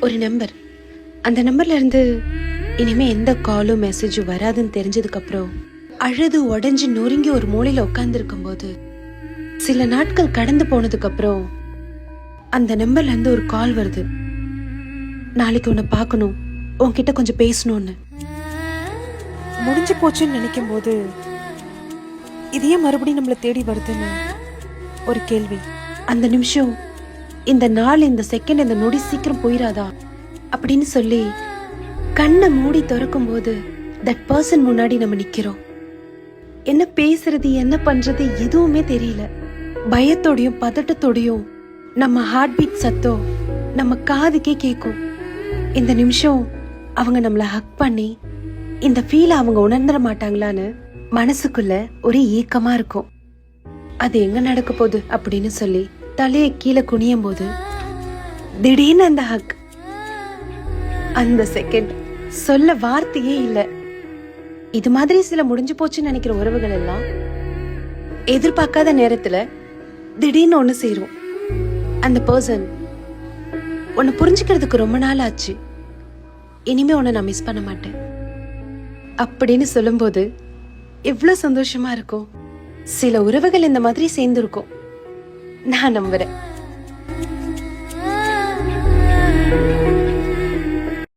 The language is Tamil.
ஒரு நம்பர். அந்த நம்பர்ல இருந்து இனிமே எந்த காலும் மெசேஜும் வராதுன்னு தெரிஞ்சதுக்கு அப்புறம் அழுது உடைஞ்சு நொறுங்கி ஒரு மூலையில உட்கார்ந்து இருக்கும் போது சில நாட்கள் கடந்து போனதுக்கு அப்புறம் அந்த நம்பர்ல இருந்து ஒரு கால் வருது. நாளைக்கு உன்னை பார்க்கணும், உன்கிட்ட கொஞ்சம் பேசணும்னு. முடிஞ்சு போச்சுன்னு நினைக்கும் போது இதையே மறுபடியும் நம்மளை தேடி வருதுன்னு ஒரு கேள்வி. அந்த நிமிஷம், இந்த நாள், இந்த செகண்ட், இந்த நொடி சீக்கிரம் போயிடாதா அப்படின்னு சொல்லி கண்ணை மூடி திறக்கும் போது தட் பர்சன் முன்னாடி நம்ம நிக்கிறோம். என்ன பேசுறது, என்ன பண்றது எதுவுமே தெரியல. பயத்தோடையும் பதட்டத்தோடையும் நம்ம ஹார்ட் பீட் சத்தம் நம்ம காதுக்கே கேட்கும். இந்த நிமிஷம் அவங்க நம்மள ஹக் பண்ணி இந்த ஃபீல் அவங்க உணர்ந்துட மாட்டாங்களான்னு மனசுக்குள்ள ஒரு ஏக்கமா இருக்கும். அது எங்க நடக்க போகுது அப்படின்னு சொல்லி தலையை கீழே குனியும் போது திடீர்னு அந்த ஹக், அந்த செகண்ட் சொல்ல வார்த்தையே இல்ல. இது மாதிரி சில முடிஞ்சு போச்சுன்னு நினைக்கிற உறவுகள் எல்லாம் எதிர்பார்க்காத நேரத்துல திடீர்னு ஒண்ணு சேரும். அந்த பர்சன் உன்னை புரிஞ்சுக்கிறதுக்கு ரொம்ப நாள் ஆச்சு, இனிமே உன்னை நான் மிஸ் பண்ண மாட்டேன் அப்படின்னு சொல்லும்போது எவ்வளவு சந்தோஷமா இருக்கும். சில உறவுகள் இந்த மாதிரி சேர்ந்து இருக்கும், நான் நம்புறேன்.